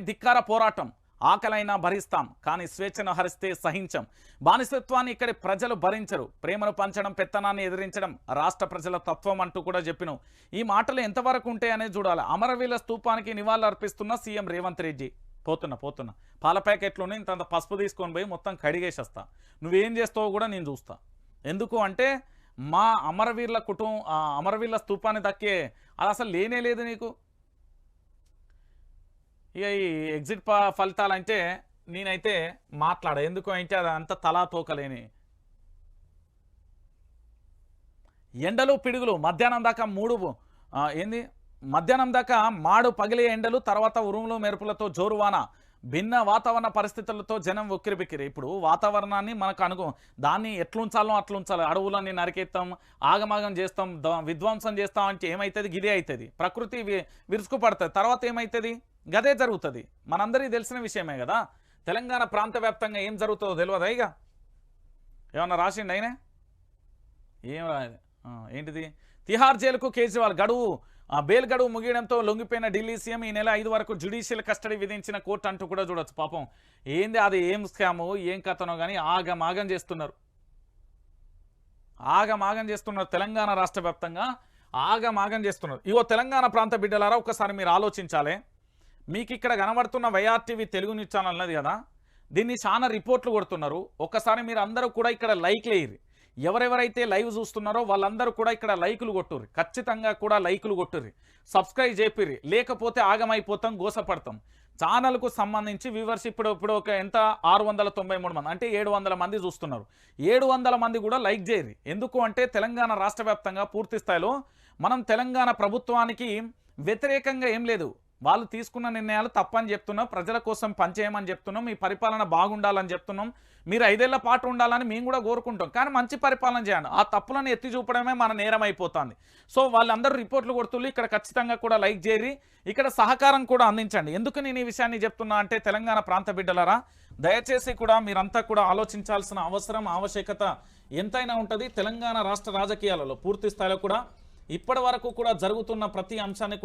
ధిక్కార పోరాటం. ఆకలైనా భరిస్తాం, కానీ స్వేచ్ఛను హరిస్తే సహించం. బానిసత్వాన్ని ఇక్కడి ప్రజలు భరించరు. ప్రేమను పంచడం, పెత్తనాన్ని ఎదిరించడం రాష్ట్ర ప్రజల తత్వం అంటూ కూడా చెప్పినావు. ఈ మాటలు ఎంతవరకు ఉంటాయనే చూడాలి. అమరవీరుల స్తూపానికి నివాళులు అర్పిస్తున్న సీఎం రేవంత్ రెడ్డి. పోతున్నా పాల ప్యాకెట్లోనే ఇంత పసుపు తీసుకొని పోయి మొత్తం కడిగేసేస్తా. నువ్వేం చేస్తావో కూడా నేను చూస్తా. ఎందుకు అంటే మా అమరవీరుల అమరవీరుల స్తూపాన్ని దక్కే అది అసలు లేనే లేదు నీకు. ఇక ఈ ఎగ్జిట్ ఫలితాలంటే నేనైతే మాట్లాడ. ఎందుకు అంటే అది అంత తలా తోకలేని ఎండలు పిడుగులు. మధ్యాహ్నం దాకా మధ్యాహ్నం దాకా మాడు పగిలే ఎండలు, తర్వాత ఉరుములు మెరుపులతో జోరువాన. భిన్న వాతావరణ పరిస్థితులతో జనం ఉక్కిరిబిక్కిరి. ఇప్పుడు వాతావరణాన్ని మనకు దాన్ని ఎట్లుంచాలో అట్లుంచాలి. అడవులన్నీ నరికేస్తాం, ఆగమాగం చేస్తాం, విధ్వంసం చేస్తాం అంటే ఏమవుతుంది? గిదే అవుతుంది. ప్రకృతి విరుచుకు పడుతుంది. తర్వాత ఏమవుతుంది? గదే జరుగుతుంది. మనందరికీ తెలిసిన విషయమే కదా. తెలంగాణ ప్రాంత వ్యాప్తంగా ఏం జరుగుతుందో తెలియదా? ఇక ఏమన్నా రాసిండి అయినా? ఏం రాయదు. ఏంటిది? తిహార్ జైలుకు కేజ్రీవాల్ బెయిల్ గడువు ముగియడంతో లొంగిపోయిన ఢిల్లీ సీఎం ఈ నెల 5 వరకు జ్యుడిషియల్ కస్టడీ విధించిన కోర్టు అంటూ కూడా చూడొచ్చు. పాపం ఏంది అది, ఏం స్కాము, ఏం కథనో కానీ ఆగమాగం చేస్తున్నారు. తెలంగాణ రాష్ట్ర వ్యాప్తంగా ఆగమాగం చేస్తున్నారు. ఇగో తెలంగాణ ప్రాంత బిడ్డలారా, ఒకసారి మీరు ఆలోచించాలి. మీకు ఇక్కడ కనబడుతున్న వైఆర్టీవీ తెలుగు న్యూస్ ఛానల్ అన్నది కదా, దీన్ని చాలా రిపోర్ట్లు కొడుతున్నారు. ఒకసారి మీరు అందరూ కూడా ఇక్కడ లైక్ లేరు. ఎవరెవరైతే లైవ్ చూస్తున్నారో వాళ్ళందరూ కూడా ఇక్కడ లైకులు కొట్టుర్రి. ఖచ్చితంగా కూడా లైకులు కొట్టుర్రి, సబ్స్క్రైబ్ చేపిర్రి. లేకపోతే ఆగమైపోతాం, గోసపడతాం. ఛానల్కు సంబంధించి వ్యూవర్స్ ఇప్పుడు ఒక ఎంత 693 మంది, అంటే 700 మంది చూస్తున్నారు. 700 మంది కూడా లైక్ చేయరు. ఎందుకు అంటే తెలంగాణ రాష్ట్ర వ్యాప్తంగా పూర్తి స్థాయిలో మనం తెలంగాణ ప్రభుత్వానికి వ్యతిరేకంగా ఏం లేదు. వాళ్ళు తీసుకున్న నిర్ణయాలు తప్పని చెప్తున్నాం, ప్రజల కోసం పనిచేయమని చెప్తున్నాం, మీ పరిపాలన బాగుండాలని చెప్తున్నాం, మీరు 5 ఏళ్ల పాటు ఉండాలని మేము కూడా కోరుకుంటాం. కానీ మంచి పరిపాలన చేయండి. ఆ తప్పులను ఎత్తి చూపడమే మన నేరం అయిపోతుంది. సో వాళ్ళందరూ రిపోర్ట్లు కొడుతున్నారు. ఇక్కడ ఖచ్చితంగా కూడా లైక్ చేయరి, ఇక్కడ సహకారం కూడా అందించండి. ఎందుకు నేను ఈ విషయాన్ని చెప్తున్నా అంటే తెలంగాణ ప్రాంత బిడ్డలారా, దయచేసి కూడా మీరంతా కూడా ఆలోచించాల్సిన అవసరం, ఆవశ్యకత ఎంతైనా ఉంటుంది. తెలంగాణ రాష్ట్ర రాజకీయాలలో పూర్తి స్థాయిలో కూడా ఇప్పటి వరకు కూడా జరుగుతున్న ప్రతి అంశాన్ని కూడా